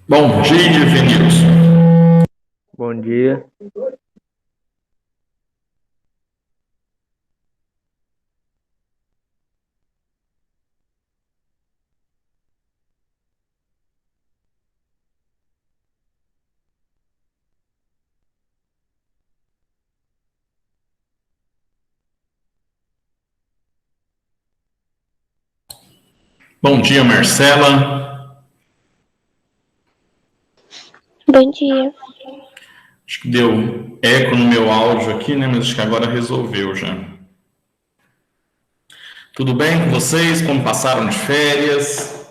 Bom dia, Vinícius. Bom dia. Bom dia, Marcela. Bom dia. Acho que deu eco no meu áudio aqui, né? Mas acho que agora resolveu já. Tudo bem com vocês? Como passaram de férias?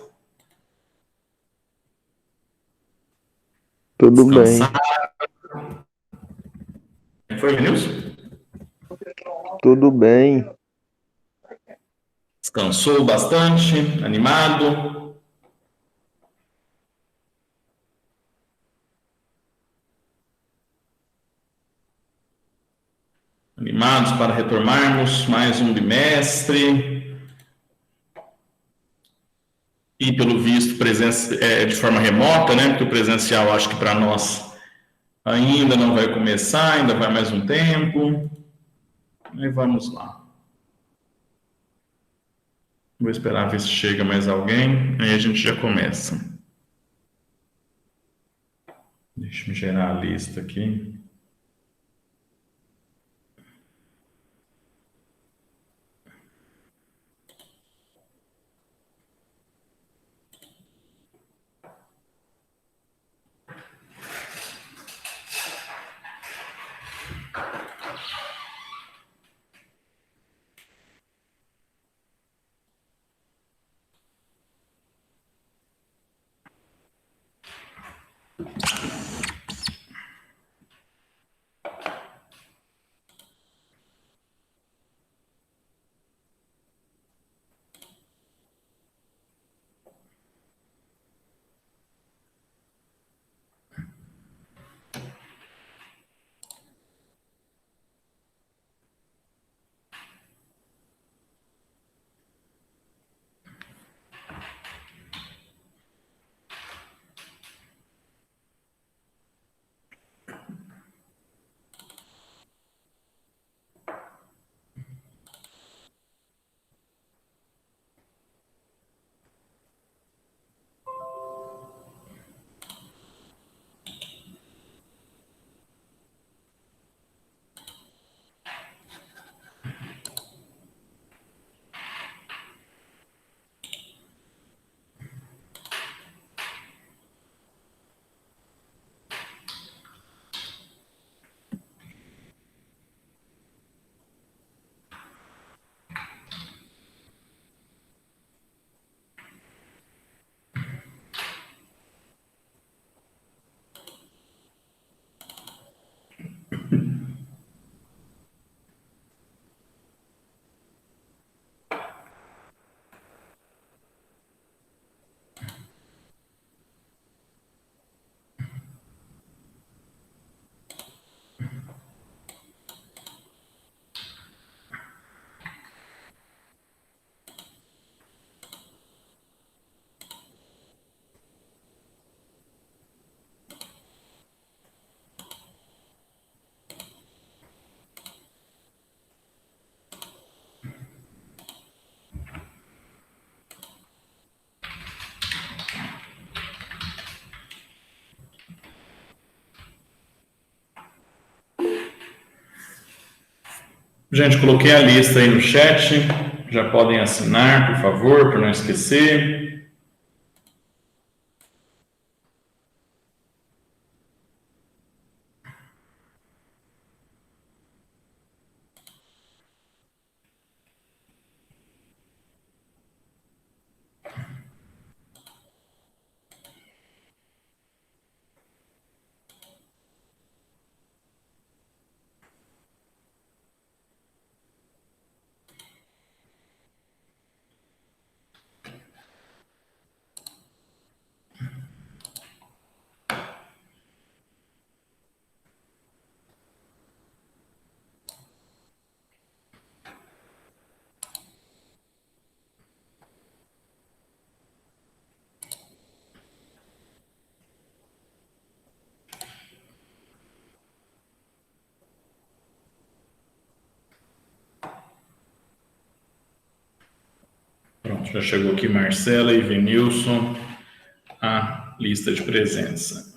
Tudo bem. Descansaram? Foi, Vinícius? Tudo bem. Descansou bastante? Animado? Animados para retomarmos mais um bimestre? E, pelo visto, de forma remota, né? Porque o presencial, acho que para nós ainda não vai começar, ainda vai mais um tempo. E vamos lá. Vou esperar ver se chega mais alguém, aí a gente já começa. Deixa eu gerar a lista aqui. Gente, coloquei a lista aí no chat. Já podem assinar, por favor, para não esquecer. Pronto, já chegou aqui Marcela e Venilson, a lista de presença.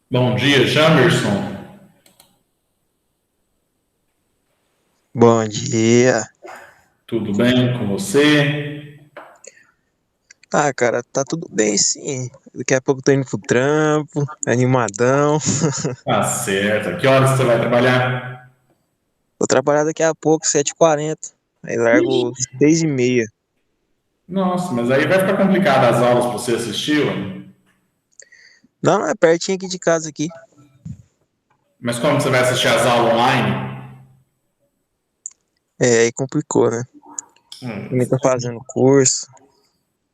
Bom dia, Jamerson. Bom dia. Tudo bem com você? Ah, cara, tá tudo bem sim. Daqui a pouco tô indo pro trampo, animadão. Tá certo. Que horas você vai trabalhar? Vou trabalhar daqui a pouco, 7h40. Aí largo 6h30. Nossa, mas aí vai ficar complicado as aulas para você assistir, ué? Não, é pertinho aqui de casa aqui. Mas como você vai assistir as aulas online? É, aí complicou, né? Também tô Tá. fazendo curso.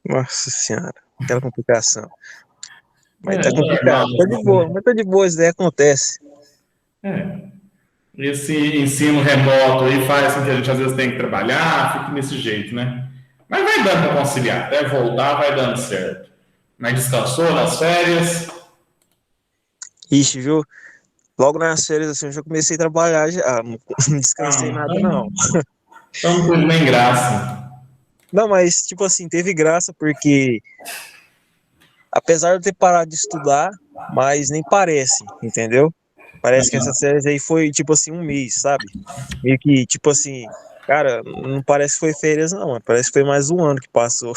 Nossa senhora, aquela complicação. Mas tá Normal. complicado. Tá de boa, mas tá de boa, isso daí acontece. É. Esse ensino remoto aí faz com que a gente às vezes tenha que trabalhar, fique desse jeito, né? Mas vai dando para conciliar, até voltar vai dando certo. Mas descansou nas férias? Ixi, viu? Logo nas férias assim, eu já comecei a trabalhar já. Não descansei nada, não. Então não teve nem graça. Não, mas tipo assim, teve graça porque apesar de eu ter parado de estudar, mas nem parece, entendeu? Parece que essa série aí foi, tipo assim, um mês, sabe? Meio que, tipo assim, cara, não parece que foi férias, não. Parece que foi mais um ano que passou.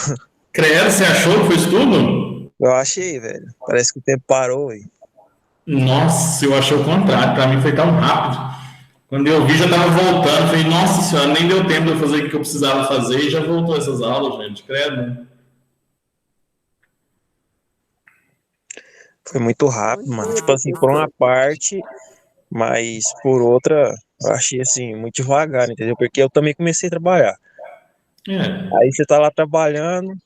Credo, você achou que foi isso tudo? Eu achei, velho. Parece que o tempo parou, velho. Nossa, eu achei o contrário. Para mim foi tão rápido. Quando eu vi, já estava voltando. Falei, nossa senhora, nem deu tempo de eu fazer o que eu precisava fazer e já voltou essas aulas, gente. Credo. Foi muito rápido, mano. Tipo assim, por uma parte, mas por outra, eu achei assim, muito devagar, entendeu? Porque eu também comecei a trabalhar. É. Aí você tá lá trabalhando,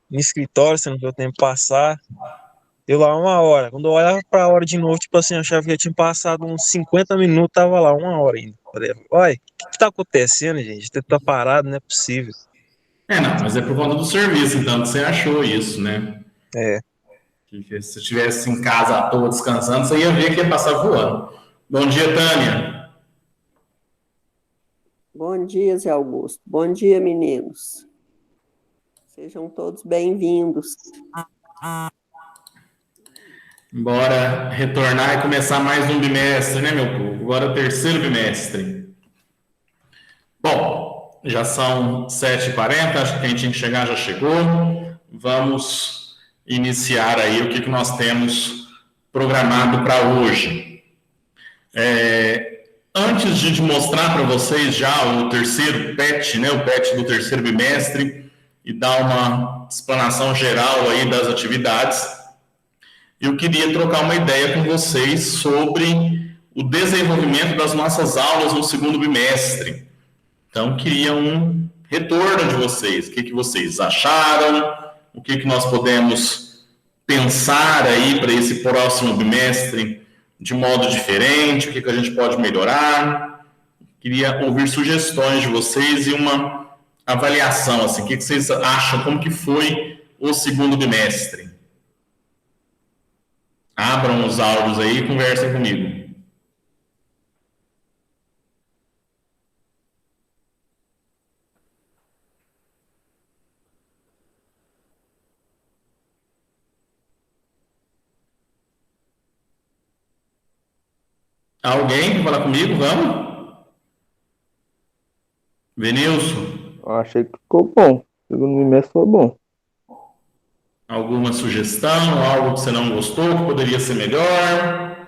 no escritório, você não vê o tempo passar. Deu lá 1 hora. Quando eu olhava pra hora de novo, tipo assim, eu achava que já tinha passado uns 50 minutos, tava lá 1 hora ainda. Falei, olha, o que tá acontecendo, gente? Tá parado, não é possível. Não, mas é por conta do serviço, então que você achou isso, né? É, Que se você estivesse em casa à toa descansando, você ia ver que ia passar voando. Bom dia, Tânia. Bom dia, Zé Augusto. Bom dia, meninos. Sejam todos bem-vindos. Bora retornar e começar mais um bimestre, né, meu povo? Agora é o terceiro bimestre. Bom, já são 7h40, acho que quem tinha que chegar já chegou. Vamos iniciar aí o que nós temos programado para hoje. Antes de mostrar para vocês já o terceiro PET, né, o PET do terceiro bimestre, e dar uma explanação geral aí das atividades, eu queria trocar uma ideia com vocês sobre o desenvolvimento das nossas aulas no segundo bimestre. Então, queria um retorno de vocês. O que vocês acharam? O que nós podemos pensar aí para esse próximo bimestre de modo diferente? O que a gente pode melhorar? Queria ouvir sugestões de vocês e uma avaliação. Assim, o que vocês acham? Como que foi o segundo bimestre? Abram os áudios aí e conversem comigo. Alguém quer falar comigo? Vamos? Venilson? Eu achei que ficou bom. O segundo bimestre foi bom. Alguma sugestão? Algo que você não gostou, que poderia ser melhor?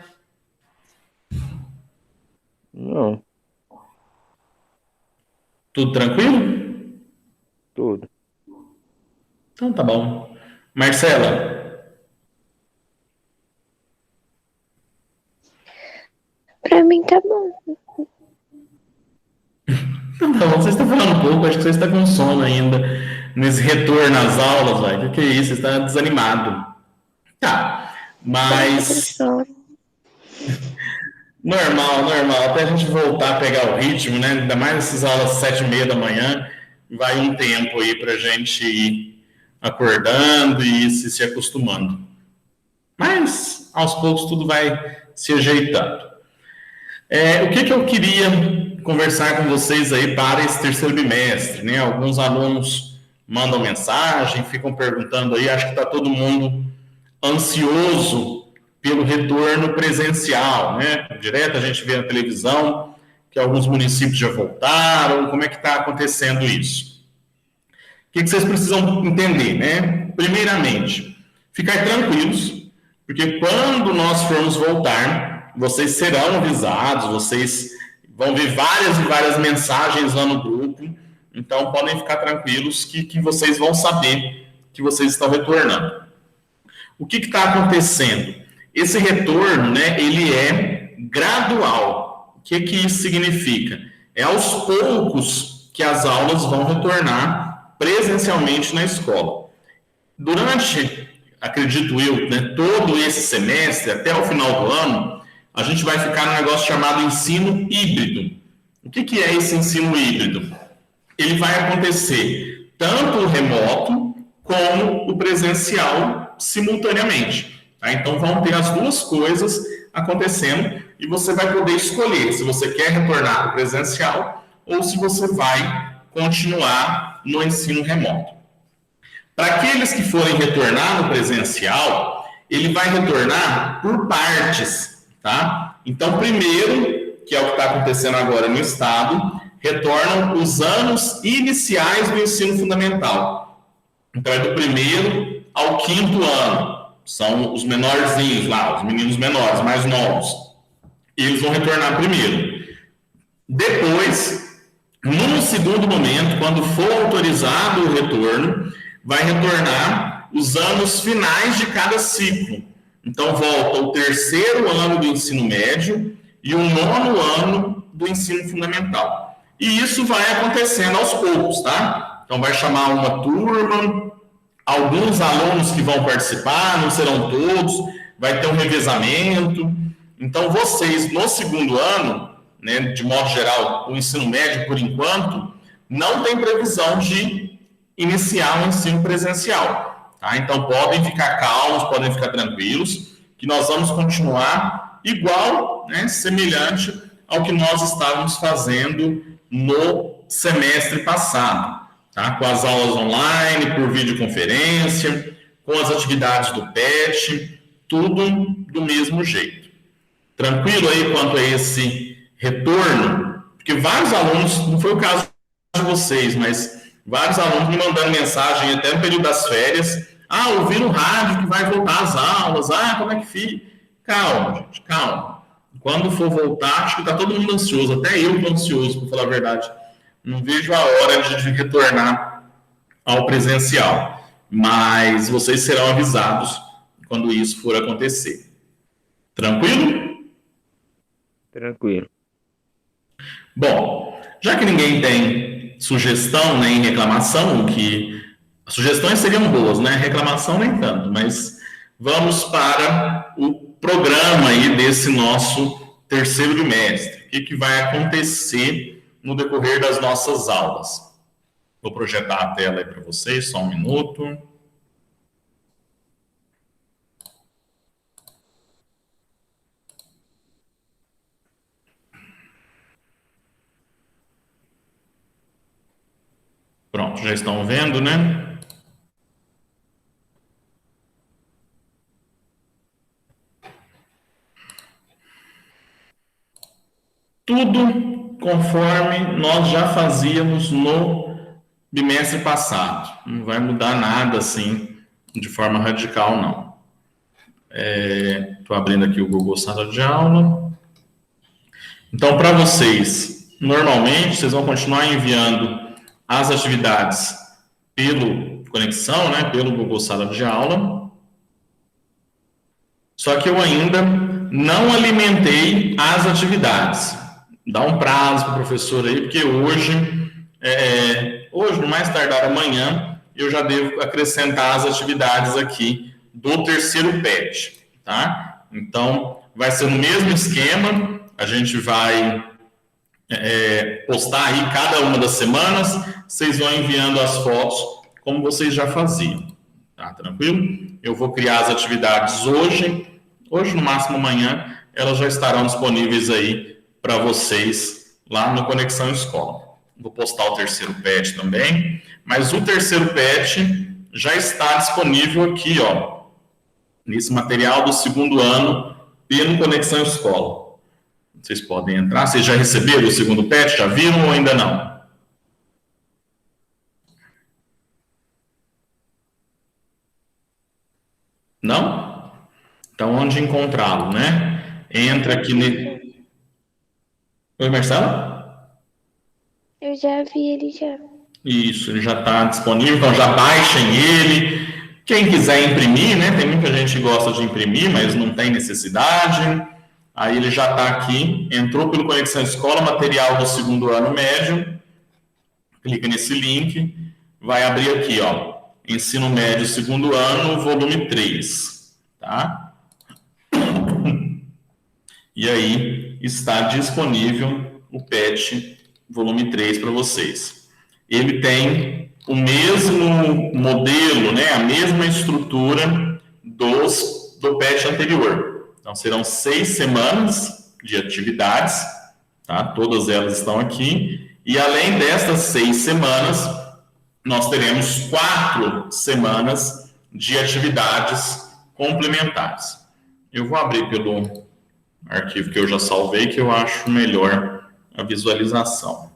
Não, Tudo tranquilo? tudo. Então tá bom. Marcela? Pra mim tá bom. Então tá bom, você está falando um pouco, acho que você está com sono ainda. nesse retorno às aulas, vai. Que é isso? Você está desanimado. Tá, mas normal. Até a gente voltar a pegar o ritmo, né? Ainda mais nessas aulas 7h30 da manhã, vai um tempo aí para a gente ir acordando e se acostumando. Mas, aos poucos, tudo vai se ajeitando. O que eu queria conversar com vocês aí para esse terceiro bimestre, né? Alguns alunos mandam mensagem, ficam perguntando aí, acho que está todo mundo ansioso pelo retorno presencial, né? Direto a gente vê na televisão que alguns municípios já voltaram, como é que está acontecendo isso? O que vocês precisam entender, né? Primeiramente, ficar tranquilos, porque quando nós formos voltar, vocês serão avisados, vocês vão ver várias e várias mensagens lá no grupo, então podem ficar tranquilos que vocês vão saber que vocês estão retornando. O que está acontecendo? Esse retorno, né, ele é gradual. O que isso significa? É aos poucos que as aulas vão retornar presencialmente na escola. Durante, acredito eu, né, todo esse semestre, até o final do ano, a gente vai ficar num negócio chamado ensino híbrido. O que é esse ensino híbrido? Ele vai acontecer tanto o remoto como o presencial simultaneamente. Tá? Então, vão ter as duas coisas acontecendo e você vai poder escolher se você quer retornar para o presencial ou se você vai continuar no ensino remoto. Para aqueles que forem retornar no presencial, ele vai retornar por partes, tá? Então, primeiro, que é o que está acontecendo agora no estado, retornam os anos iniciais do ensino fundamental. Então, é do primeiro ao quinto ano. São os menorzinhos lá, os meninos menores, mais novos. Eles vão retornar primeiro. Depois, num segundo momento, quando for autorizado o retorno, vai retornar os anos finais de cada ciclo. Então, volta o terceiro ano do ensino médio e o 9º ano do ensino fundamental. E isso vai acontecendo aos poucos, tá? Então, vai chamar uma turma, alguns alunos que vão participar, não serão todos, vai ter um revezamento. Então, vocês, no segundo ano, né, de modo geral, o ensino médio, por enquanto, não tem previsão de iniciar o ensino presencial. Tá? Então, podem ficar calmos, podem ficar tranquilos, que nós vamos continuar igual, né, semelhante ao que nós estávamos fazendo no semestre passado. Tá? Com as aulas online, por videoconferência, com as atividades do PET, tudo do mesmo jeito. Tranquilo aí quanto a esse retorno? Porque vários alunos, não foi o caso de vocês, mas vários alunos me mandando mensagem até no período das férias. Ouvi no rádio que vai voltar às aulas. Como é que fica? Calma, gente, calma. Quando for voltar, acho que está todo mundo ansioso, até eu estou ansioso, para falar a verdade. Não vejo a hora de retornar ao presencial, mas vocês serão avisados quando isso for acontecer. Tranquilo? Tranquilo. Bom, já que ninguém tem sugestão nem reclamação, que as sugestões seriam boas, né? Reclamação nem tanto, mas vamos para o programa aí desse nosso terceiro bimestre. O que vai acontecer no decorrer das nossas aulas? Vou projetar a tela aí para vocês, só um minuto. Pronto, já estão vendo, né? Tudo conforme nós já fazíamos no bimestre passado. Não vai mudar nada, assim, de forma radical, não. Estou abrindo aqui o Google Sala de Aula. Então, para vocês, normalmente, vocês vão continuar enviando as atividades pelo conexão, né, pelo Google Sala de Aula. Só que eu ainda não alimentei as atividades. Dá um prazo para o professor aí, porque hoje, no mais tardar amanhã, eu já devo acrescentar as atividades aqui do terceiro PET, tá? Então, vai ser no mesmo esquema, a gente vai postar aí cada uma das semanas, vocês vão enviando as fotos como vocês já faziam, tá? Tranquilo? Eu vou criar as atividades hoje no máximo amanhã, elas já estarão disponíveis aí para vocês lá no Conexão Escola. Vou postar o terceiro PET também, mas o terceiro PET já está disponível aqui, ó, nesse material do segundo ano pelo Conexão Escola. Vocês podem entrar. Vocês já receberam o segundo PET? Já viram ou ainda não? Não? Então, onde encontrá-lo, né? Entra aqui nele. Oi, Marcela? Eu já vi ele já. Isso, ele já está disponível, então já baixem ele. Quem quiser imprimir, né? Tem muita gente que gosta de imprimir, mas não tem necessidade. Aí ele já está aqui, entrou pelo Conexão Escola, material do segundo ano médio. Clica nesse link, vai abrir aqui, ó, Ensino Médio segundo ano, volume 3, tá? E aí está disponível o PET volume 3 para vocês. Ele tem o mesmo modelo, né, a mesma estrutura do PET anterior. Então, serão 6 semanas de atividades, tá? Todas elas estão aqui. E, além destas 6 semanas, nós teremos 4 semanas de atividades complementares. Eu vou abrir pelo arquivo que eu já salvei, que eu acho melhor a visualização.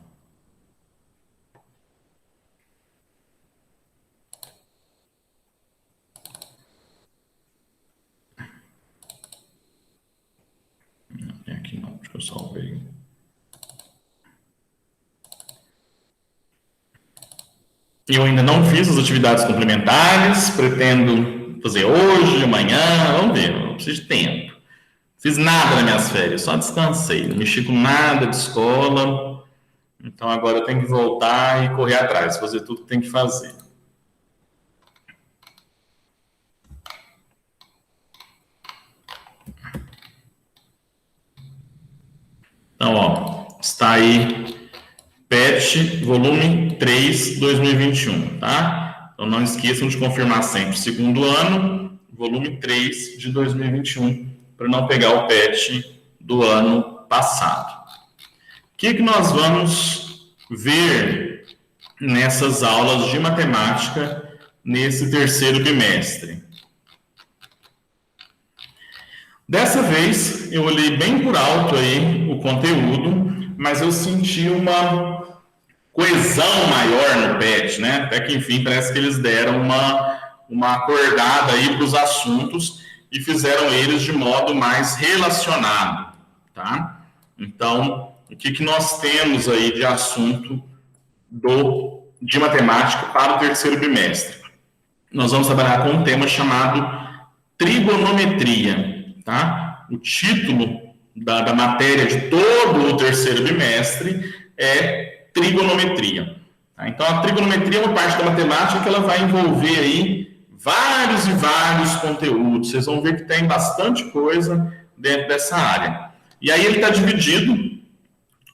Aqui não, acho que eu salvei. Eu ainda não fiz as atividades complementares, pretendo fazer hoje, amanhã, vamos ver, não preciso de tempo. Fiz nada nas minhas férias, só descansei, não mexi com nada de escola, então agora eu tenho que voltar e correr atrás, fazer tudo que tem que fazer. Então, ó, está aí PET volume 3, 2021, tá? Então, não esqueçam de confirmar sempre segundo ano, volume 3 de 2021, para não pegar o PET do ano passado. O que nós vamos ver nessas aulas de matemática nesse terceiro bimestre? Dessa vez, eu olhei bem por alto aí o conteúdo, mas eu senti uma coesão maior no PET, né? Até que, enfim, parece que eles deram uma acordada aí para os assuntos e fizeram eles de modo mais relacionado, tá? Então, o que nós temos aí de assunto de matemática para o terceiro bimestre? Nós vamos trabalhar com um tema chamado trigonometria. Tá? O título da matéria de todo o terceiro bimestre é trigonometria. Tá? Então, a trigonometria é uma parte da matemática que ela vai envolver aí vários e vários conteúdos. Vocês vão ver que tem bastante coisa dentro dessa área. E aí ele está dividido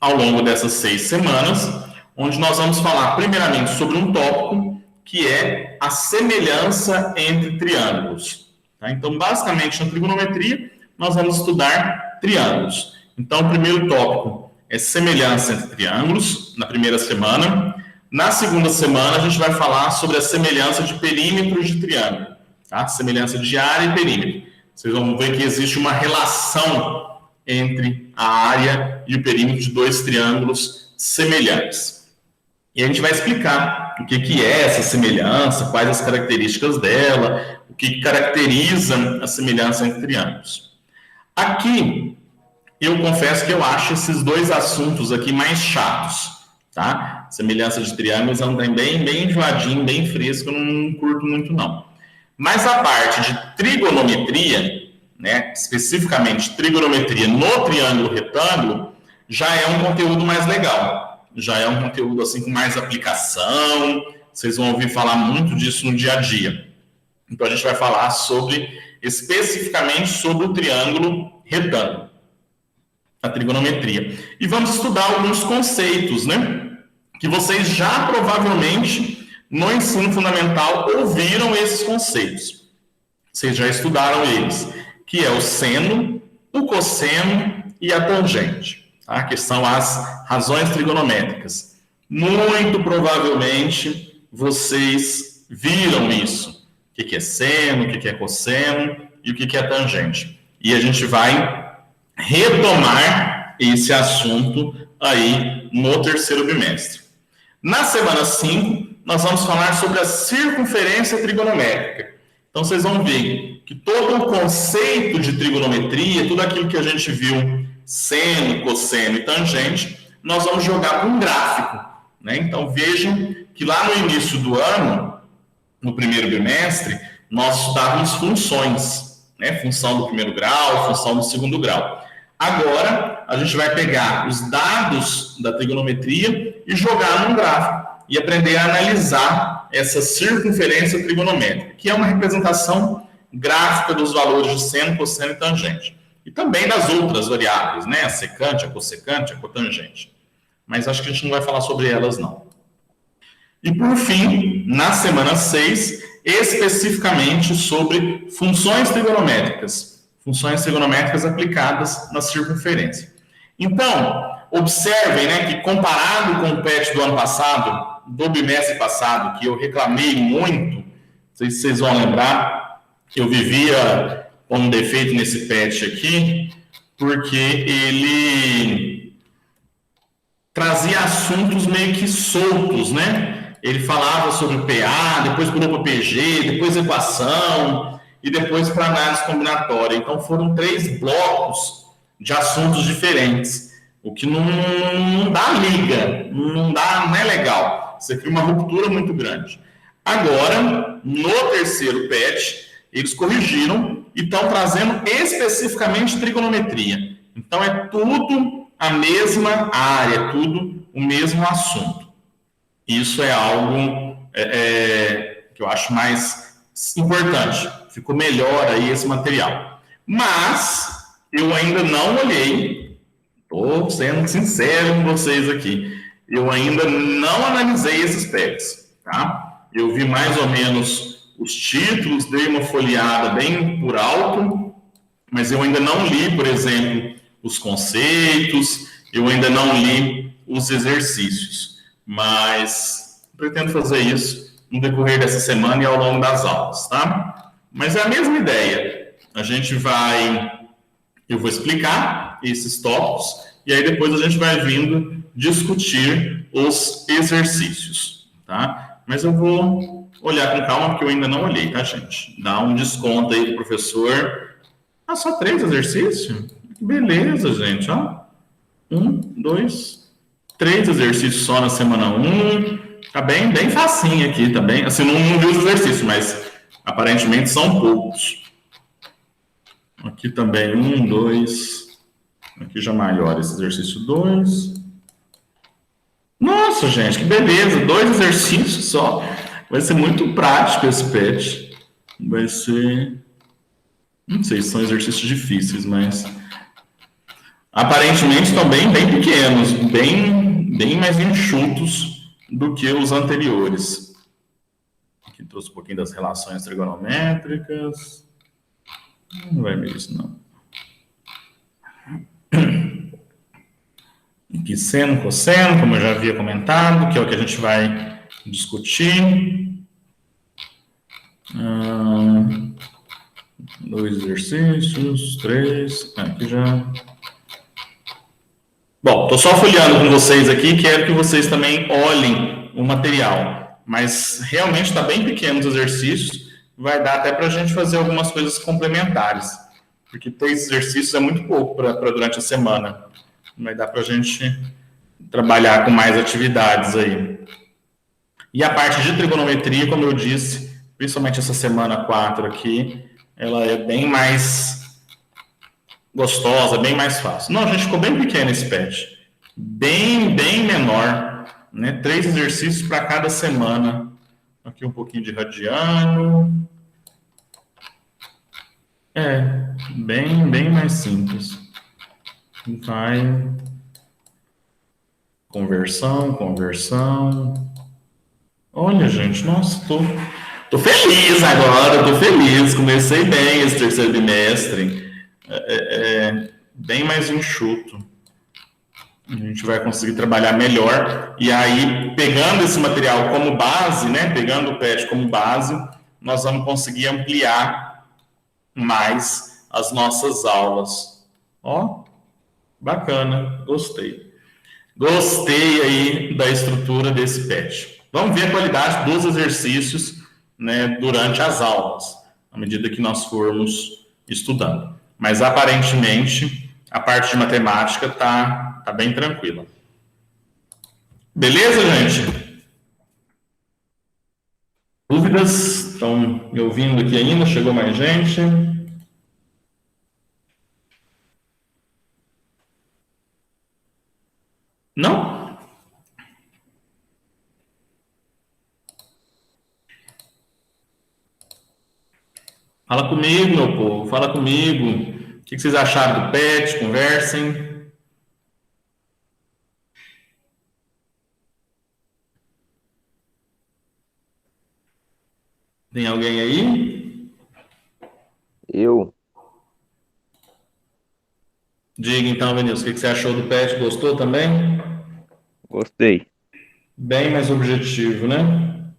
ao longo dessas 6 semanas, onde nós vamos falar primeiramente sobre um tópico que é a semelhança entre triângulos. Então, basicamente, na trigonometria, nós vamos estudar triângulos. Então, o primeiro tópico é semelhança entre triângulos, na primeira semana. Na segunda semana, a gente vai falar sobre a semelhança de perímetros de triângulo, tá? Semelhança de área e perímetro. Vocês vão ver que existe uma relação entre a área e o perímetro de 2 triângulos semelhantes. E a gente vai explicar o que é essa semelhança, quais as características dela, o que caracteriza a semelhança entre triângulos. Aqui, eu confesso que eu acho esses 2 assuntos aqui mais chatos, tá? Semelhança de triângulos é um trem bem enjoadinho, bem fresco, eu não curto muito não. Mas a parte de trigonometria, né, especificamente trigonometria no triângulo retângulo, já é um conteúdo mais legal. Já é um conteúdo assim com mais aplicação, vocês vão ouvir falar muito disso no dia a dia. Então, a gente vai falar especificamente sobre o triângulo retângulo, a trigonometria. E vamos estudar alguns conceitos, né? Que vocês já provavelmente no ensino fundamental ouviram esses conceitos. Vocês já estudaram eles, que é o seno, o cosseno e a tangente, tá? Que são as razões trigonométricas. Muito provavelmente vocês viram isso. O que é seno, o que é cosseno e o que é tangente. E a gente vai retomar esse assunto aí no terceiro bimestre. Na semana 5, nós vamos falar sobre a circunferência trigonométrica. Então, vocês vão ver que todo o conceito de trigonometria, tudo aquilo que a gente viu, seno, cosseno e tangente, nós vamos jogar para um gráfico, né? Então, vejam que lá no início do ano, no primeiro bimestre, nós estudávamos funções, né? Função do primeiro grau, função do segundo grau. Agora, a gente vai pegar os dados da trigonometria e jogar num gráfico e aprender a analisar essa circunferência trigonométrica, que é uma representação gráfica dos valores de seno, cosseno e tangente. E também das outras variáveis, né? A secante, a cossecante, a cotangente. Mas acho que a gente não vai falar sobre elas, não. E, por fim, na semana 6, especificamente sobre funções trigonométricas. Funções trigonométricas aplicadas na circunferência. Então, observem, né, que comparado com o PET do ano passado, do bimestre passado, que eu reclamei muito, não sei se vocês vão lembrar, eu vivia com um defeito nesse PET aqui, porque ele trazia assuntos meio que soltos, né? Ele falava sobre o PA, depois pulou para PG, depois equação, e depois para análise combinatória. Então, foram 3 blocos de assuntos diferentes, o que não dá liga, não é legal. Você cria uma ruptura muito grande. Agora, no terceiro PET, eles corrigiram e estão trazendo especificamente trigonometria. Então, é tudo a mesma área, tudo o mesmo assunto. Isso é algo que eu acho mais importante. Ficou melhor aí esse material. Mas eu ainda não olhei, estou sendo sincero com vocês aqui, eu ainda não analisei esses PETs, tá? Eu vi mais ou menos os títulos, dei uma folheada bem por alto, mas eu ainda não li, por exemplo, os conceitos, eu ainda não li os exercícios, mas pretendo fazer isso no decorrer dessa semana e ao longo das aulas, tá? Mas é a mesma ideia. Eu vou explicar esses tópicos e aí depois a gente vai vindo discutir os exercícios, tá? Mas eu vou olhar com calma porque eu ainda não olhei, tá, gente? Dá um desconto aí pro professor. Ah, só 3 exercícios? Que beleza, gente, ó. 1, 2, 3 exercícios só na semana 1. Tá bem facinho aqui, tá bem? Assim, não vi os exercícios, mas aparentemente são poucos. Aqui também 1, 2. Aqui já maior esse exercício 2. Nossa, gente, que beleza. 2 exercícios só. Vai ser muito prático esse PET. Vai ser... Não sei se são exercícios difíceis, mas... Aparentemente estão bem pequenos, bem mais enxutos do que os anteriores. Aqui trouxe um pouquinho das relações trigonométricas. Não vai ver isso, não. Aqui seno, cosseno, como eu já havia comentado, que é o que a gente vai discutir. 2 exercícios, 3. Aqui já... Bom, estou só folheando com vocês aqui, quero que vocês também olhem o material. Mas realmente está bem pequeno os exercícios, vai dar até para a gente fazer algumas coisas complementares. Porque 3 exercícios é muito pouco para durante a semana. Vai dar para a gente trabalhar com mais atividades aí. E a parte de trigonometria, como eu disse, principalmente essa semana 4 aqui, ela é bem mais gostosa, bem mais fácil. Não, a gente ficou bem pequeno esse PET. Bem menor, né? 3 exercícios para cada semana Aqui um pouquinho de radiano. Bem mais simples. Vai. Conversão. Olha, gente, nossa, tô feliz agora, tô feliz. Comecei bem esse terceiro bimestre. Bem mais enxuto. A gente vai conseguir trabalhar melhor. E aí, pegando esse material como base, né? Pegando o PET como base, nós vamos conseguir ampliar mais as nossas aulas. Ó, bacana, gostei. Gostei aí da estrutura desse PET. Vamos ver a qualidade dos exercícios, né, durante as aulas, à medida que nós formos estudando. Mas, aparentemente, a parte de matemática tá bem tranquila. Beleza, gente? Dúvidas? Estão me ouvindo aqui ainda? Chegou mais gente? Não? Fala comigo, meu povo. Fala comigo. O que vocês acharam do PET? Conversem. Tem alguém aí? Eu. Diga então, Vinícius, o que você achou do PET? Gostou também? Gostei. Bem mais objetivo, né?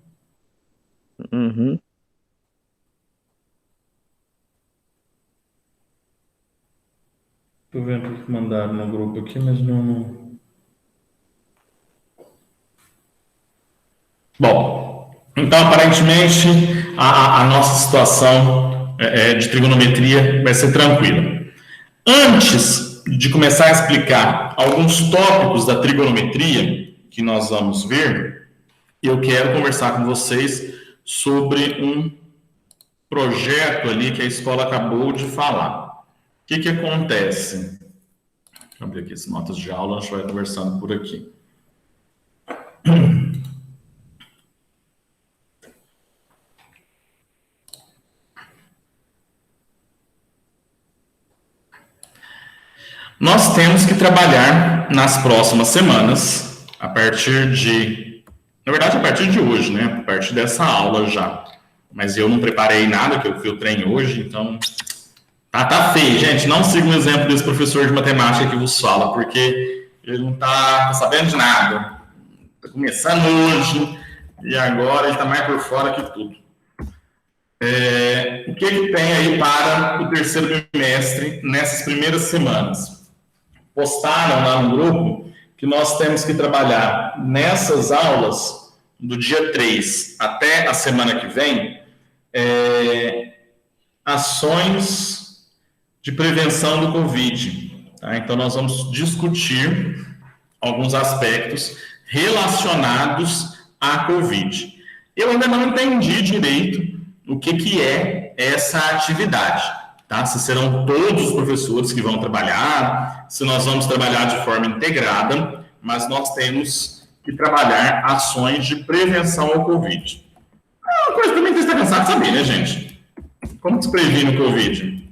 Uhum. Tô vendo o que mandaram no grupo aqui, mas não... Bom, então aparentemente a nossa situação de trigonometria vai ser tranquila. Antes de começar a explicar alguns tópicos da trigonometria que nós vamos ver, eu quero conversar com vocês sobre um projeto ali que a escola acabou de falar. O que acontece? Deixa eu abrir aqui as notas de aula, a gente vai conversando por aqui. Nós temos que trabalhar nas próximas semanas, a partir de... Na verdade, a partir de hoje, né? A partir dessa aula já. Mas eu não preparei nada, que eu fui o trem hoje, então... Tá feio, gente. Não siga o exemplo desse professor de matemática que vos fala, porque ele não tá sabendo de nada. Tá começando hoje, e agora ele tá mais por fora que tudo. O que tem aí para o terceiro bimestre nessas primeiras semanas? Postaram lá no grupo que nós temos que trabalhar nessas aulas, do dia 3 até a semana que vem, ações de prevenção do Covid. Tá? Então, nós vamos discutir alguns aspectos relacionados à Covid. Eu ainda não entendi direito o que é essa atividade. Tá? Se serão todos os professores que vão trabalhar, se nós vamos trabalhar de forma integrada, mas nós temos que trabalhar ações de prevenção ao Covid. É uma coisa também que você está cansado de saber, né, gente? Como se previne o Covid?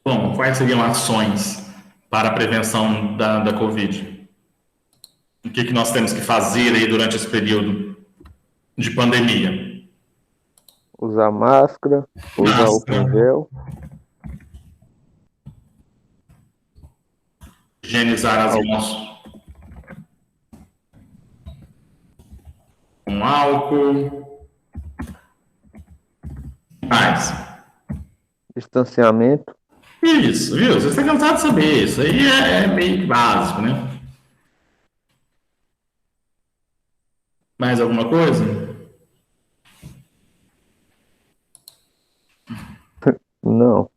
Bom, quais seriam ações para a prevenção da Covid? O que nós temos que fazer aí durante esse período de pandemia? Usar máscara, usar álcool em gel. Higienizar as mãos com álcool. Mais. Distanciamento. Isso, viu? Você está cansado de saber. Isso aí é meio básico, né? Mais alguma coisa? Não.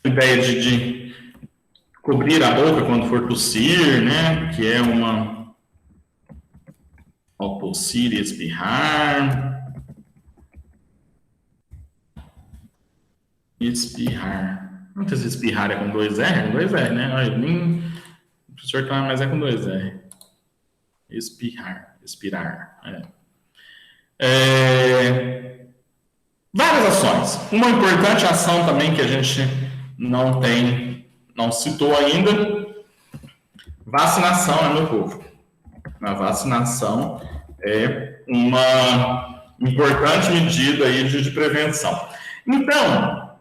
A ideia de cobrir a boca quando for tossir, né? Que é ao tossir e espirrar. Espirrar. Não sei se espirrar é com 2R, né? O professor tá, mas é com 2R. Expirar. Várias ações. Uma importante ação também que a gente não citou ainda, vacinação, né, meu povo? A vacinação é uma importante medida aí de prevenção. Então,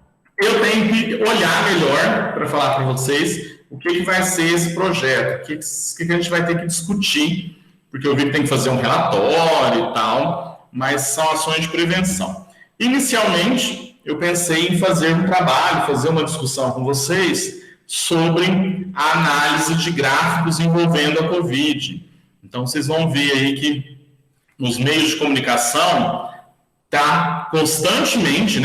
eu tenho que olhar melhor para falar para vocês o que vai ser esse projeto, o que a gente vai ter que discutir, porque eu vi que tem que fazer um relatório e tal, mas são ações de prevenção. Inicialmente, eu pensei em fazer um trabalho, fazer uma discussão com vocês sobre a análise de gráficos envolvendo a Covid. Então, vocês vão ver aí que nos meios de comunicação constantemente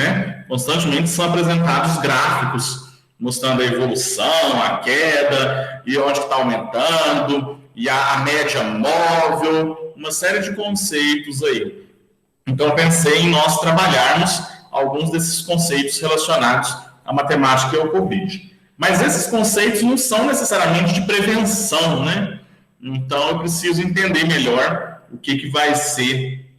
são apresentados gráficos mostrando a evolução, a queda, e onde está aumentando, e a média móvel, uma série de conceitos aí. Então, eu pensei em nós trabalharmos alguns desses conceitos relacionados à matemática e ao Covid. Mas esses conceitos não são necessariamente de prevenção, né? Então, eu preciso entender melhor o que vai ser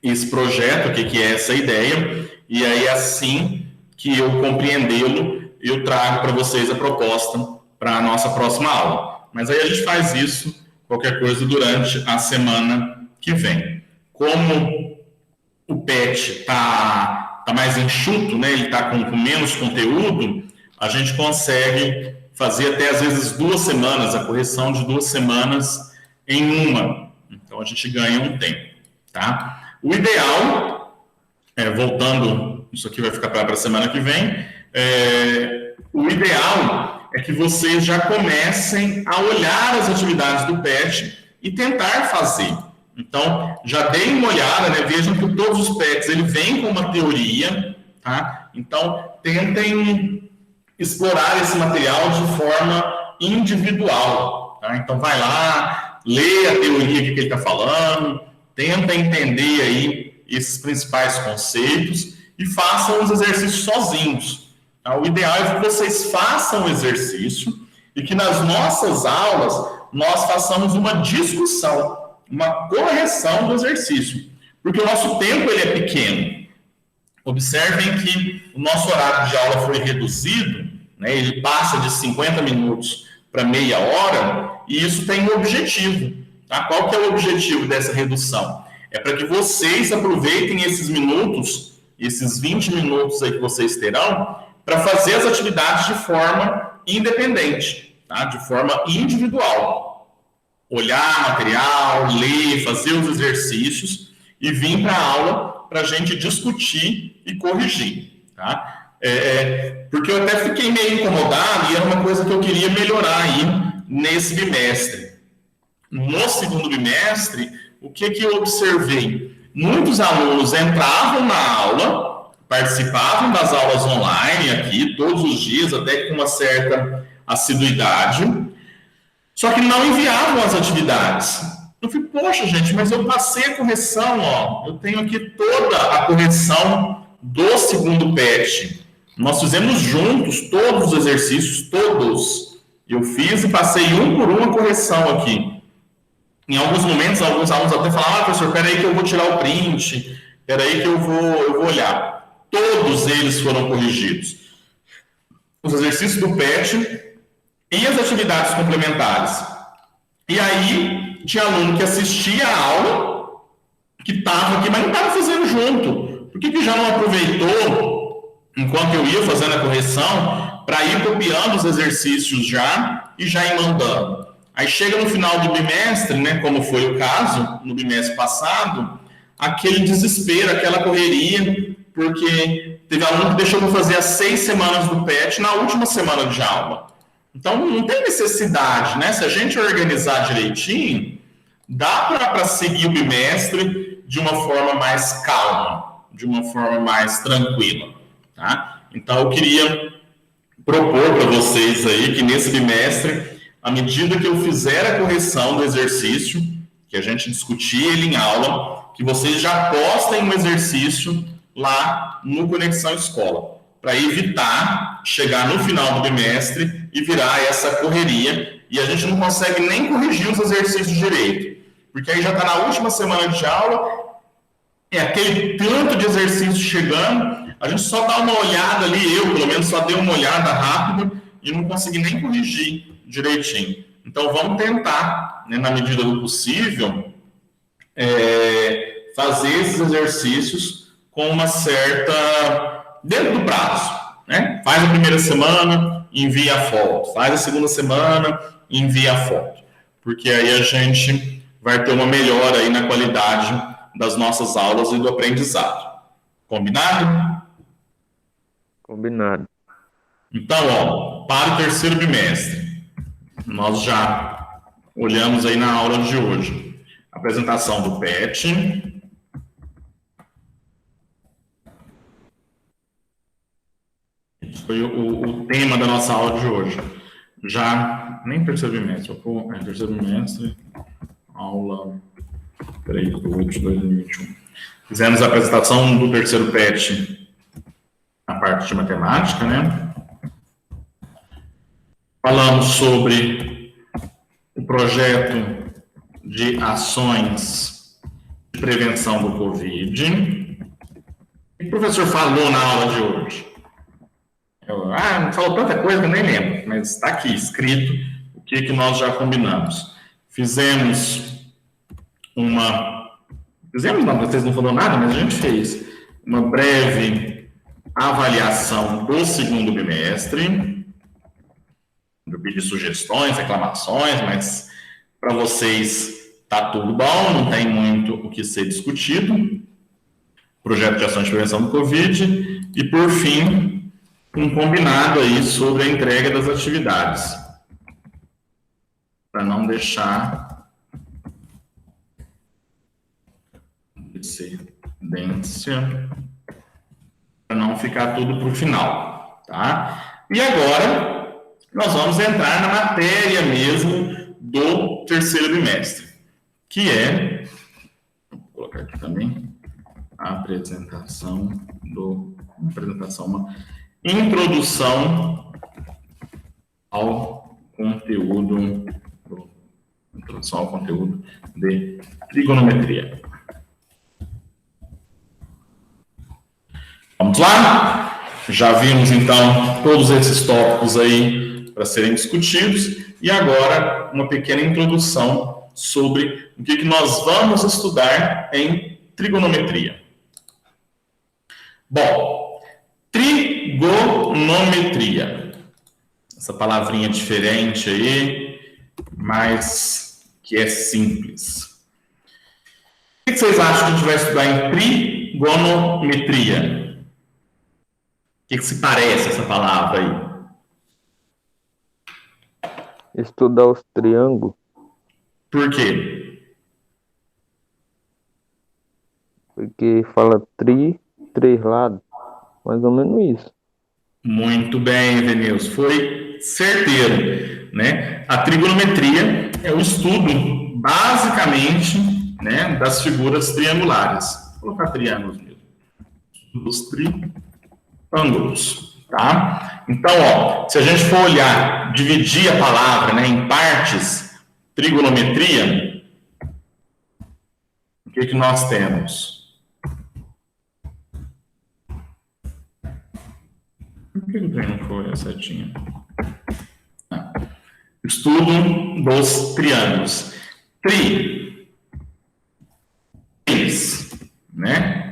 esse projeto, o que é essa ideia, e aí, assim que eu compreendê-lo, eu trago para vocês a proposta para a nossa próxima aula. Mas aí a gente faz isso, qualquer coisa, durante a semana que vem. Como o PET está mais enxuto, né? Ele está com menos conteúdo, a gente consegue fazer até, às vezes, 2 semanas, a correção de 2 semanas em uma. Então, a gente ganha um tempo, tá? O ideal, voltando, isso aqui vai ficar para a semana que vem, o ideal é que vocês já comecem a olhar as atividades do PET e tentar fazer. Então, já deem uma olhada, né? Vejam que todos os PETs, ele vem com uma teoria, tá? Então, tentem explorar esse material de forma individual, tá? Então, vai lá, lê a teoria que ele está falando, tenta entender aí esses principais conceitos e façam os exercícios sozinhos. Tá? O ideal é que vocês façam o exercício e que nas nossas aulas nós façamos uma discussão, uma correção do exercício, porque o nosso tempo ele é pequeno. Observem que o nosso horário de aula foi reduzido, né? Ele passa de 50 minutos para meia hora, e isso tem um objetivo. Tá? Qual que é o objetivo dessa redução? É para que vocês aproveitem esses minutos, esses 20 minutos aí que vocês terão, para fazer as atividades de forma independente, tá? De forma individual. Olhar material, ler, fazer os exercícios e vir para a aula para a gente discutir e corrigir. Tá? Porque eu até fiquei meio incomodado e era uma coisa que eu queria melhorar aí nesse bimestre. No segundo bimestre, o que eu observei? Muitos alunos entravam na aula, participavam das aulas online aqui, todos os dias, até com uma certa assiduidade, só que não enviavam as atividades. Eu falei, poxa, gente, mas eu passei a correção, ó. Eu tenho aqui toda a correção do segundo PET. Nós fizemos juntos todos os exercícios, todos. Eu fiz e passei um por um a correção aqui. Em alguns momentos, alguns alunos até falavam, professor, peraí que eu vou tirar o print, peraí que eu vou olhar. Todos eles foram corrigidos. Os exercícios do PET e as atividades complementares. E aí, tinha aluno que assistia a aula, que estava aqui, mas não estava fazendo junto. Por que já não aproveitou, enquanto eu ia fazendo a correção, para ir copiando os exercícios já e já ir mandando? Aí chega no final do bimestre, né, como foi o caso no bimestre passado, aquele desespero, aquela correria, porque teve aluno que deixou para fazer as 6 semanas do PET na última semana de aula. Então, não tem necessidade, né? Se a gente organizar direitinho, dá para seguir o bimestre de uma forma mais calma, de uma forma mais tranquila, tá? Então, eu queria propor para vocês aí que nesse bimestre, à medida que eu fizer a correção do exercício, que a gente discutir ele em aula, que vocês já postem um exercício lá no Conexão Escola, para evitar chegar no final do bimestre e virar essa correria, e a gente não consegue nem corrigir os exercícios direito, Porque aí já está na última semana de aula, é aquele tanto de exercício chegando, a gente só dá uma olhada ali, eu pelo menos só dei uma olhada rápida e não consegui nem corrigir direitinho. Então vamos tentar, né, na medida do possível, fazer esses exercícios com uma certa... dentro do prazo, né? Faz a primeira semana, envia a foto. Faz a segunda semana, envia a foto. Porque aí a gente vai ter uma melhora aí na qualidade das nossas aulas e do aprendizado. Combinado? Combinado. Então, ó, para o terceiro bimestre, nós já olhamos aí na aula de hoje. Apresentação do PET. Esse foi o tema da nossa aula de hoje. Já, nem terceiro bimestre, terceiro bimestre, aula 3/8/2021. Fizemos a apresentação do terceiro PET na parte de matemática, né? Falamos sobre o projeto de ações de prevenção do Covid. O professor falou na aula de hoje. Não falou tanta coisa que eu nem lembro, mas está aqui escrito o que nós já combinamos. Fizemos não, vocês não falaram nada, mas a gente fez uma breve avaliação do segundo bimestre. Eu pedi sugestões, reclamações, mas para vocês está tudo bom, não tem muito o que ser discutido. Projeto de ação de prevenção do Covid. E, por fim, um combinado aí sobre a entrega das atividades. Para não deixar excedência, para não ficar tudo para o final, tá? E agora, nós vamos entrar na matéria mesmo do terceiro bimestre, que é, vou colocar aqui também, uma introdução ao conteúdo de trigonometria. Vamos lá? Já vimos, então, todos esses tópicos aí para serem discutidos. E agora, uma pequena introdução sobre o que nós vamos estudar em trigonometria. Bom, trigonometria. Essa palavrinha diferente aí, mas que é simples. O que vocês acham que a gente vai estudar em trigonometria? O que se parece essa palavra aí? Estudar os triângulos. Por quê? Porque fala três lados. Mais ou menos isso. Muito bem, Venilson. Foi certeiro, né? A trigonometria é o estudo, basicamente, né, das figuras triangulares. Vou colocar triângulos mesmo. Dos triângulos, tá? Então, ó, se a gente for olhar, dividir a palavra, né, em partes, trigonometria, o que nós temos? Por que o trem não foi a setinha? Estudo dos triângulos. Três, né?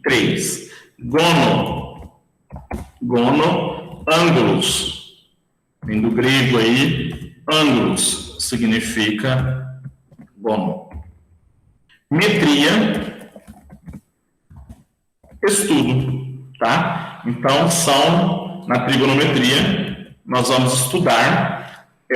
Três. Gono, ângulos. Vem do grego aí, ângulos significa gono. Metria, estudo, tá? Então, na trigonometria, nós vamos estudar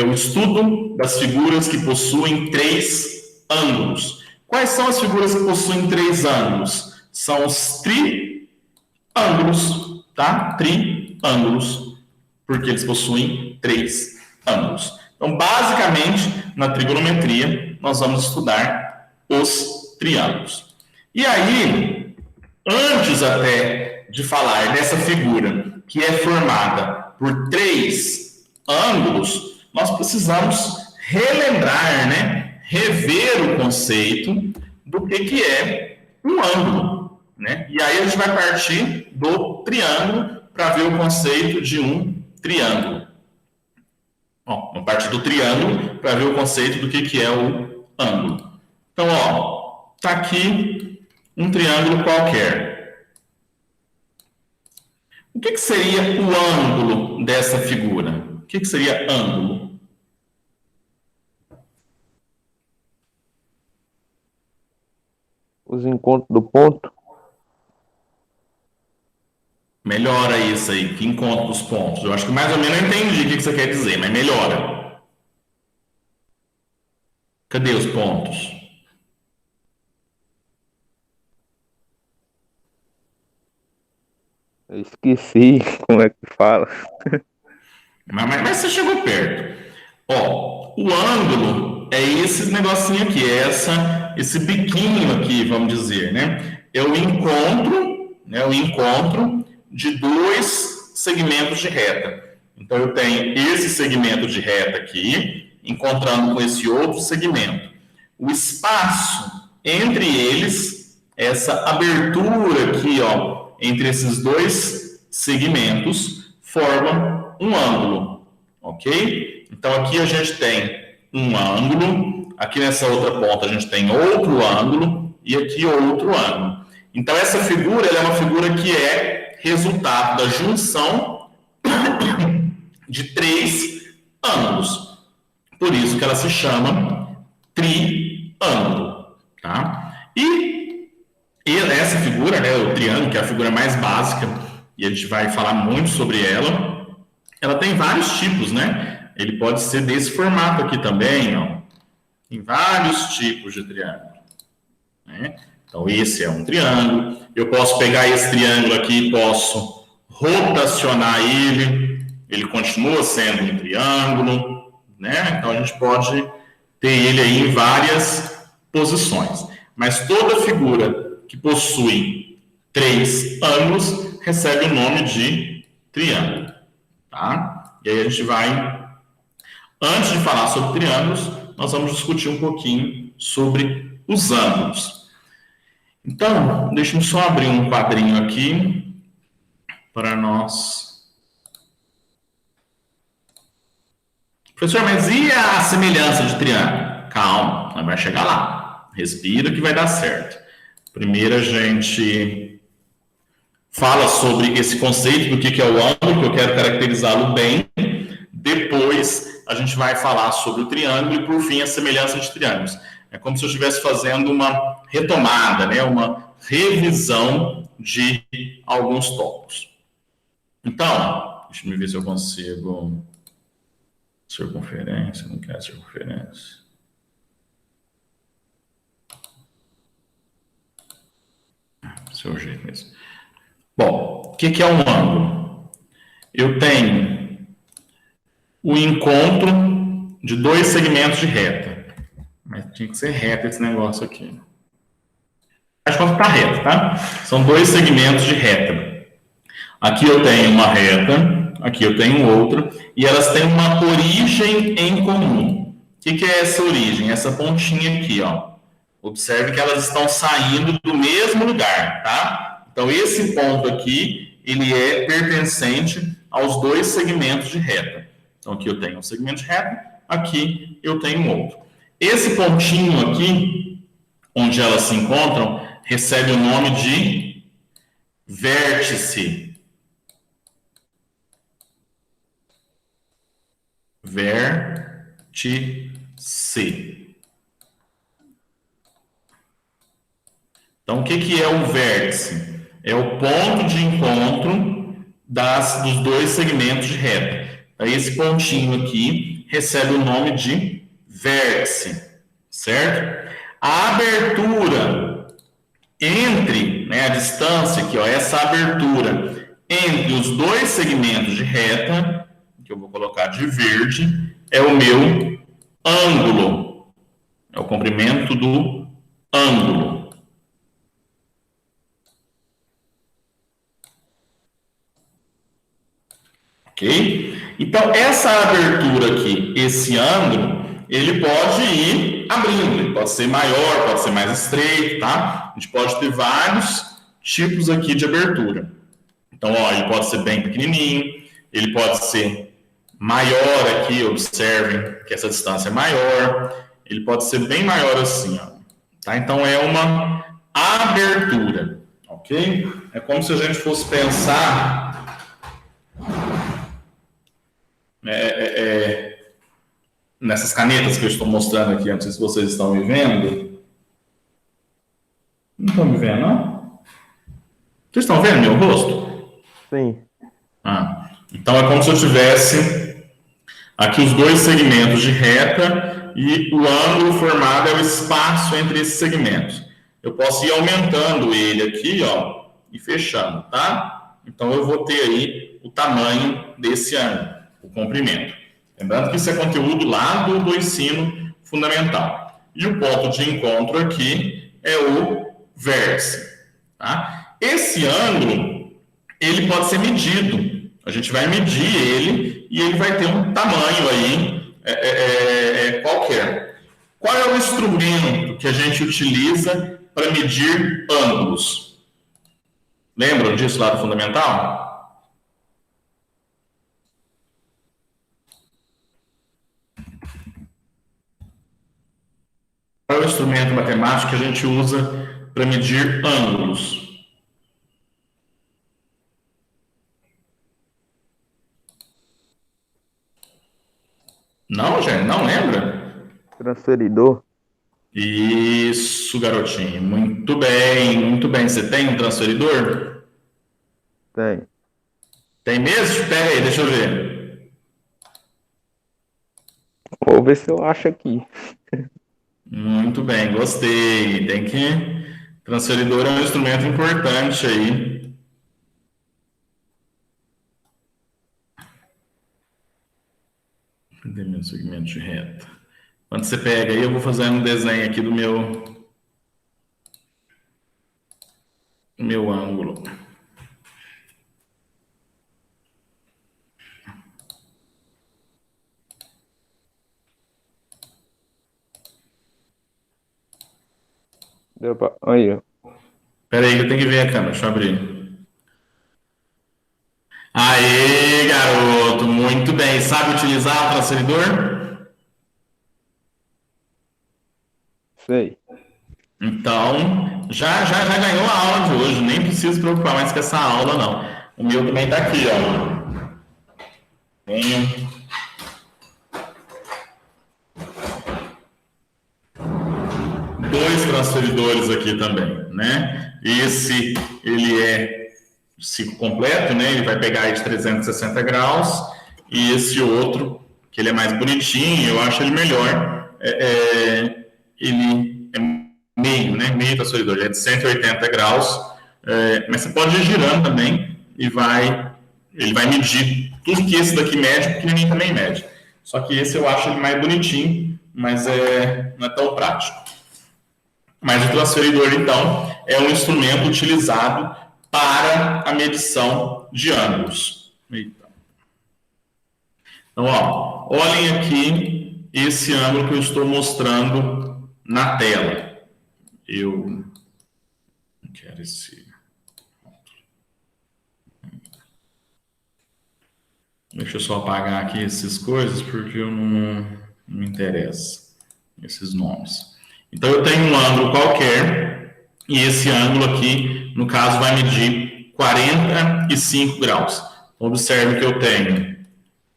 o estudo das figuras que possuem 3 ângulos. Quais são as figuras que possuem 3 ângulos? São os triângulos, tá? Triângulos, porque eles possuem 3 ângulos. Então, basicamente, na trigonometria, nós vamos estudar os triângulos. E aí, antes até de falar dessa figura que é formada por 3 ângulos, nós precisamos relembrar, né? rever o conceito do que é um ângulo, né? E aí a gente vai partir do triângulo para ver o conceito de um triângulo. Ó, vamos partir do triângulo para ver o conceito do que é o ângulo. Então, ó, tá aqui um triângulo qualquer. O que seria o ângulo dessa figura? O que seria ângulo? Os encontros do ponto. Melhora isso aí, que encontra os pontos. Eu acho que mais ou menos eu entendi o que você quer dizer, mas melhora. Cadê os pontos? Eu esqueci como é que fala. Mas você chegou perto. Ó, o ângulo é esse negocinho aqui, esse biquinho aqui, vamos dizer, né? É o encontro, né? O encontro de dois segmentos de reta. Então, eu tenho esse segmento de reta aqui, encontrando com esse outro segmento. O espaço entre eles, essa abertura aqui, ó, entre esses dois segmentos, forma um ângulo, ok? Então, aqui a gente tem um ângulo, aqui nessa outra ponta a gente tem outro ângulo, e aqui outro ângulo. Então, essa figura ela é uma figura que é resultado da junção de três ângulos. Por isso que ela se chama triângulo, tá? E essa figura, né, o triângulo, que é a figura mais básica, e a gente vai falar muito sobre ela tem vários tipos, né? Ele pode ser desse formato aqui também, ó. Tem vários tipos de triângulo, né? Então, esse é um triângulo. Eu posso pegar esse triângulo aqui e posso rotacionar ele continua sendo um triângulo, né? Então, a gente pode ter ele aí em várias posições. Mas toda figura que possui três ângulos recebe o nome de triângulo, tá? E aí a gente vai, antes de falar sobre triângulos, nós vamos discutir um pouquinho sobre os ângulos. Então, deixa eu só abrir um quadrinho aqui para nós. Professor, mas e a semelhança de triângulo? Calma, nós vamos chegar lá. Respira que vai dar certo. Primeiro a gente fala sobre esse conceito do que é o ângulo, que eu quero caracterizá-lo bem. Depois a gente vai falar sobre o triângulo e, por fim, a semelhança de triângulos. É como se eu estivesse fazendo uma retomada, né? Uma revisão de alguns tópicos. Então, deixa eu ver se eu consigo... Circunferência, não quero circunferência. Seu jeito mesmo. Bom, o que é um ângulo? Eu tenho o encontro de dois segmentos de reta. Mas tinha que ser reta esse negócio aqui. Acho que está reto, tá? São dois segmentos de reta. Aqui eu tenho uma reta, aqui eu tenho outra, e elas têm uma origem em comum. O que é essa origem? Essa pontinha aqui, ó. Observe que elas estão saindo do mesmo lugar, tá? Então, esse ponto aqui, ele é pertencente aos dois segmentos de reta. Então, aqui eu tenho um segmento de reta, aqui eu tenho outro. Esse pontinho aqui, onde elas se encontram, recebe o nome de vértice. Vértice. Então, o que é o vértice? É o ponto de encontro dos dois segmentos de reta. Então, esse pontinho aqui recebe o nome de vértice, certo? A abertura entre, né, a distância aqui, ó, essa abertura entre os dois segmentos de reta, que eu vou colocar de verde, é o meu ângulo. É o comprimento do ângulo. Ok? Então, essa abertura aqui, esse ângulo, ele pode ir abrindo, ele pode ser maior, pode ser mais estreito, tá? A gente pode ter vários tipos aqui de abertura. Então, ó, ele pode ser bem pequenininho, ele pode ser maior aqui, observem que essa distância é maior, ele pode ser bem maior assim, ó, tá? Então, é uma abertura, ok? É como se a gente fosse pensar nessas canetas que eu estou mostrando aqui, não sei se vocês estão me vendo. Não estão me vendo, não? Vocês estão vendo meu rosto? Sim. Então, é como se eu tivesse aqui os dois segmentos de reta e o ângulo formado é o espaço entre esses segmentos. Eu posso ir aumentando ele aqui, ó, e fechando, tá? Então, eu vou ter aí o tamanho desse ângulo, o comprimento. Lembrando que isso é conteúdo lá do ensino fundamental. E o ponto de encontro aqui é o vértice, tá? Esse ângulo, ele pode ser medido. A gente vai medir ele e ele vai ter um tamanho aí qualquer. Qual é o instrumento que a gente utiliza para medir ângulos? Lembram disso lá do fundamental? Qual é o instrumento matemático que a gente usa para medir ângulos? Não, gente, não lembra? Transferidor. Isso, garotinho. Muito bem, muito bem. Você tem um transferidor? Tem. Tem mesmo? Pega aí, deixa eu ver. Vou ver se eu acho aqui. Muito bem, gostei. Tem que... Transferidor é um instrumento importante aí. Cadê meu segmento de reta? Quando você pega aí, eu vou fazendo um desenho aqui do meu ângulo. Deu pra... Aí, ó. Espera aí que eu tenho que ver a câmera, deixa eu abrir. Aê, garoto, muito bem. Sabe utilizar o transferidor? Sei. Então, já ganhou a aula de hoje, nem preciso se preocupar mais com essa aula, não. O meu também está aqui, ó. Tenho dois transferidores aqui também, né? Esse, ele é ciclo completo, né? Ele vai pegar aí de 360 graus. E esse outro, que ele é mais bonitinho, eu acho ele melhor. Ele é meio, né? Meio transferidor, ele é de 180 graus. Mas você pode ir girando também e ele vai medir tudo que esse daqui mede, o pequenininho também mede. Só que esse eu acho ele mais bonitinho, mas não é tão prático. Mas o transferidor, então, é um instrumento utilizado para a medição de ângulos. Então, ó, olhem aqui esse ângulo que eu estou mostrando na tela. Eu não quero esse... Deixa eu só apagar aqui essas coisas, porque eu não me interessa esses nomes. Então, eu tenho um ângulo qualquer, e esse ângulo aqui, no caso, vai medir 45 graus. Então, observe que eu tenho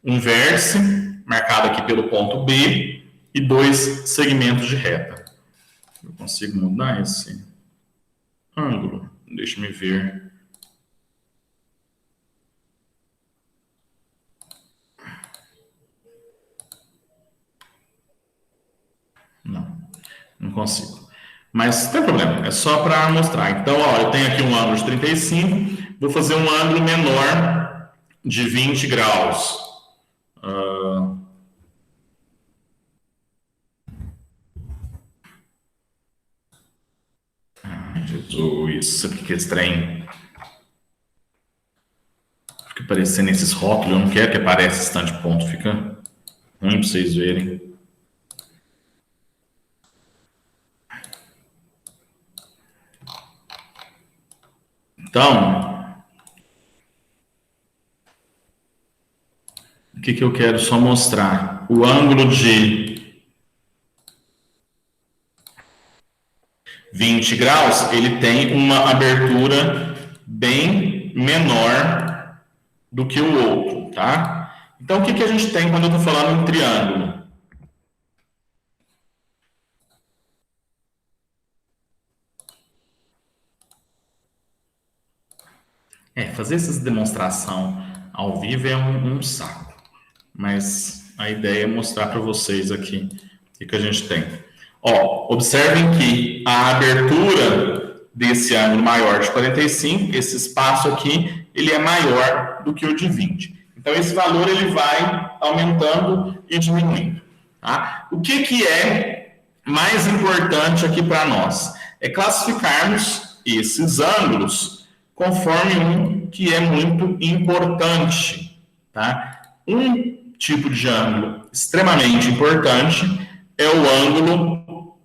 um vértice, marcado aqui pelo ponto B, e dois segmentos de reta. Eu consigo mudar esse ângulo? Deixa-me ver. Não consigo. Mas não tem problema, é só para mostrar. Então, ó, eu tenho aqui um ângulo de 35, vou fazer um ângulo menor de 20 graus. Jesus, isso aqui que é estranho. Fica parecendo esses rótulos, eu não quero que apareça esse tanto de ponto, fica ruim para vocês verem. Então, o que eu quero só mostrar? O ângulo de 20 graus, ele tem uma abertura bem menor do que o outro, tá? Então, o que a gente tem quando eu estou falando em triângulo? Fazer essas demonstrações ao vivo é um saco, mas a ideia é mostrar para vocês aqui o que a gente tem. Ó, observem que a abertura desse ângulo maior de 45, esse espaço aqui, ele é maior do que o de 20. Então, esse valor ele vai aumentando e diminuindo. Tá? O que é mais importante aqui para nós? É classificarmos esses ângulos conforme um que é muito importante. Tá? Um tipo de ângulo extremamente importante é o ângulo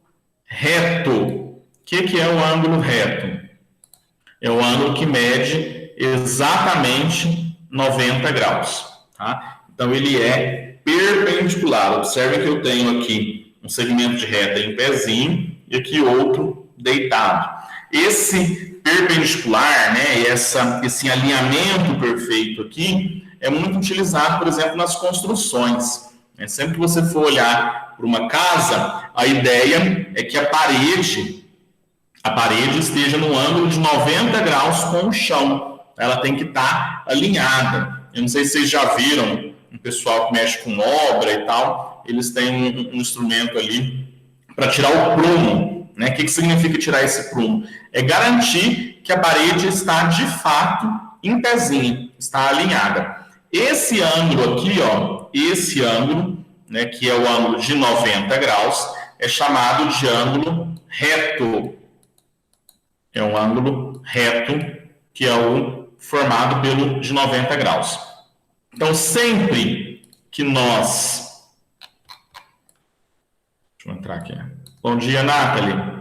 reto. O que é o ângulo reto? É o ângulo que mede exatamente 90 graus. Tá? Então, ele é perpendicular. Observe que eu tenho aqui um segmento de reta em pezinho e aqui outro deitado. Esse perpendicular, né, esse alinhamento perfeito aqui, é muito utilizado, por exemplo, nas construções. Sempre que você for olhar para uma casa, a ideia é que a parede esteja no ângulo de 90 graus com o chão. Ela tem que estar alinhada. Eu não sei se vocês já viram um pessoal que mexe com obra e tal, eles têm um instrumento ali para tirar o prumo. Né? O que significa tirar esse prumo? É garantir que a parede está, de fato, em pezinho, está alinhada. Esse ângulo aqui, ó, esse ângulo, né, que é o ângulo de 90 graus, é chamado de ângulo reto. É um ângulo reto, que é o formado pelo de 90 graus. Então, sempre que nós... Deixa eu entrar aqui. Bom dia, Nathalie.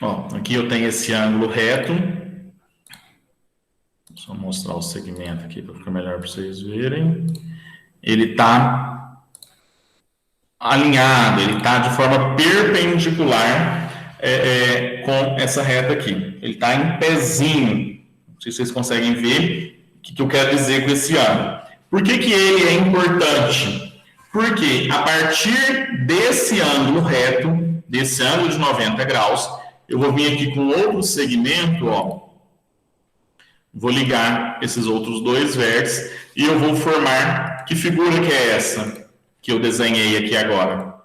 Ó, aqui eu tenho esse ângulo reto. Só mostrar o segmento aqui para ficar melhor para vocês verem. Ele está alinhado, ele está de forma perpendicular com essa reta aqui. Ele está em pezinho. Não sei se vocês conseguem ver o que eu quero dizer com esse ângulo. Por que ele é importante? Porque a partir desse ângulo reto, desse ângulo de 90 graus, eu vou vir aqui com outro segmento, ó. Vou ligar esses outros dois vértices e eu vou formar... Que figura que é essa que eu desenhei aqui agora?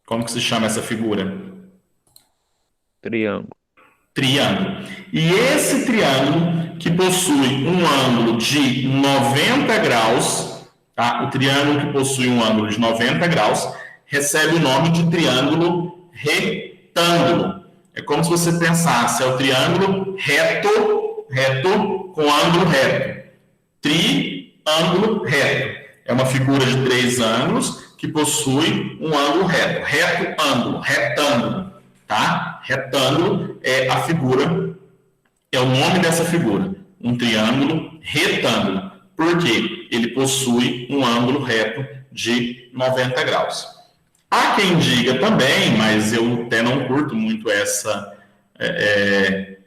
Como que se chama essa figura? Triângulo. Triângulo. E esse triângulo que possui um ângulo de 90 graus, tá? O triângulo que possui um ângulo de 90 graus recebe o nome de triângulo retângulo. É como se você pensasse, é o triângulo reto com ângulo reto. Triângulo reto. É uma figura de 3 ângulos que possui um ângulo reto. Reto, ângulo, retângulo. Tá? Retângulo é a figura, é o nome dessa figura. Um triângulo retângulo. Por quê? Ele possui um ângulo reto de 90 graus. Há quem diga também, mas eu até não curto muito essa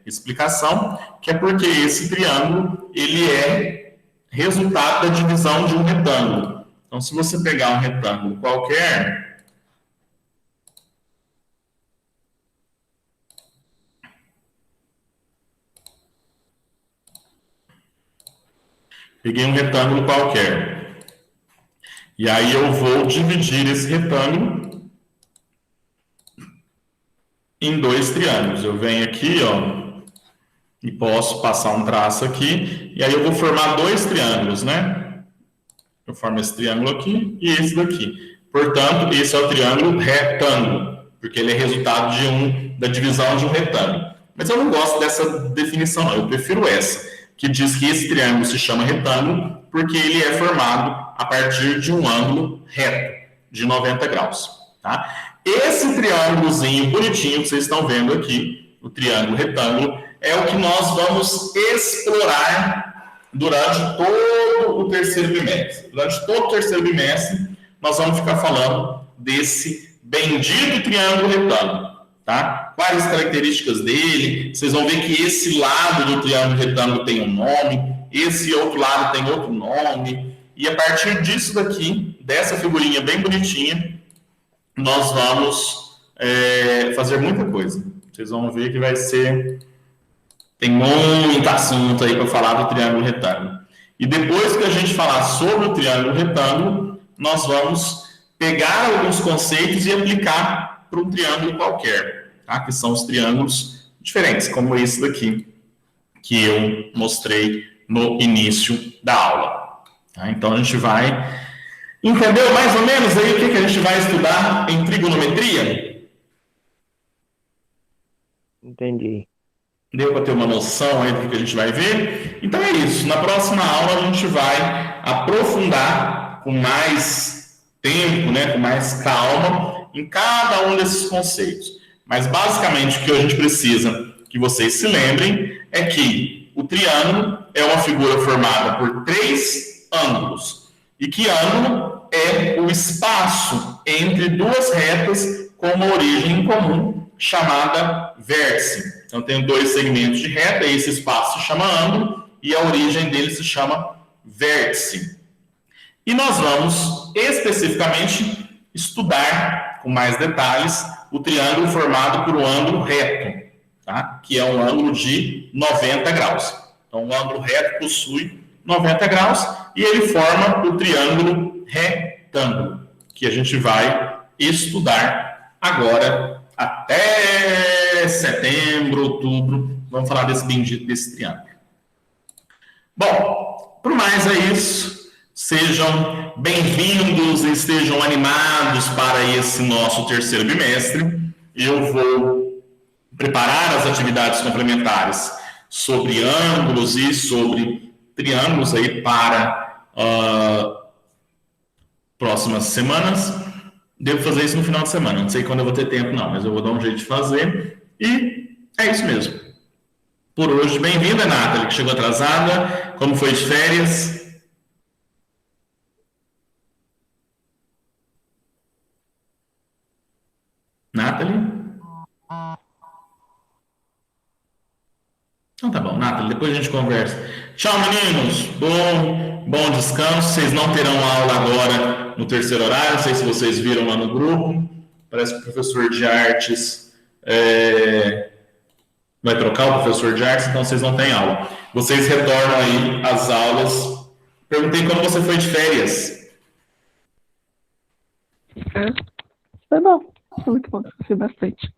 explicação, que é porque esse triângulo ele é resultado da divisão de um retângulo. Então, se você pegar um retângulo qualquer, peguei um retângulo qualquer, e aí eu vou dividir esse retângulo em 2 triângulos. Eu venho aqui, ó, e posso passar um traço aqui, e aí eu vou formar 2 triângulos, né? Eu formo esse triângulo aqui e esse daqui. Portanto, esse é o triângulo retângulo, porque ele é resultado da divisão de um retângulo. Mas eu não gosto dessa definição, não. Eu prefiro essa, que diz que esse triângulo se chama retângulo porque ele é formado a partir de um ângulo reto, de 90 graus. Tá? Esse triângulozinho bonitinho que vocês estão vendo aqui, o triângulo retângulo, é o que nós vamos explorar durante todo o terceiro bimestre. Durante todo o terceiro bimestre, nós vamos ficar falando desse bendito triângulo retângulo. Tá? Quais as características dele? Vocês vão ver que esse lado do triângulo retângulo tem um nome, esse outro lado tem outro nome, e a partir disso daqui, dessa figurinha bem bonitinha, nós vamos fazer muita coisa. Vocês vão ver que vai ser... Tem muito assunto aí para falar do triângulo retângulo. E depois que a gente falar sobre o triângulo retângulo, nós vamos pegar alguns conceitos e aplicar para um triângulo qualquer, tá? Que são os triângulos diferentes, como esse daqui, que eu mostrei no início da aula. Tá? Então, a gente vai... Entendeu mais ou menos aí o que a gente vai estudar em trigonometria? Entendi. Deu para ter uma noção aí do que a gente vai ver? Então é isso. Na próxima aula a gente vai aprofundar com mais tempo, né, com mais calma, em cada um desses conceitos. Mas basicamente o que a gente precisa que vocês se lembrem é que o triângulo é uma figura formada por 3 ângulos. E que ângulo é o espaço entre duas retas com uma origem em comum, chamada vértice. Então, tem 2 segmentos de reta, e esse espaço se chama ângulo, e a origem dele se chama vértice. E nós vamos, especificamente, estudar com mais detalhes o triângulo formado por um ângulo reto, tá? Que é um ângulo de 90 graus. Então, o ângulo reto possui 90 graus, e ele forma o triângulo retângulo, que a gente vai estudar agora até setembro, outubro. Vamos falar desse bendito desse triângulo. Bom, por mais é isso. Sejam bem-vindos e estejam animados para esse nosso terceiro bimestre. Eu vou preparar as atividades complementares sobre ângulos e sobre triângulos aí para próximas semanas. Devo fazer isso no final de semana. Não sei quando eu vou ter tempo, não, mas eu vou dar um jeito de fazer. E é isso mesmo. Por hoje, bem-vinda, Nathalie, que chegou atrasada. Como foi de férias? Nathalie? Então tá bom, Nathalie, depois a gente conversa. Tchau, meninos. Bom descanso. Vocês não terão aula agora no terceiro horário. Não sei se vocês viram lá no grupo. Parece que o professor de artes vai trocar o professor de artes, então vocês não têm aula. Vocês retornam aí às aulas. Perguntei quando você foi de férias. Foi bom. Foi muito bom. Foi bastante.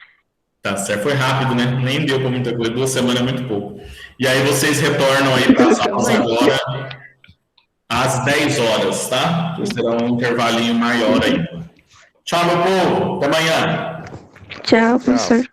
Tá certo, foi rápido, né? Nem deu para muita coisa, 2 semanas é muito pouco. E aí vocês retornam aí para as aulas agora às 10 horas, tá? Então será um intervalinho maior aí. Tchau, meu povo. Até amanhã. Tchau, professor.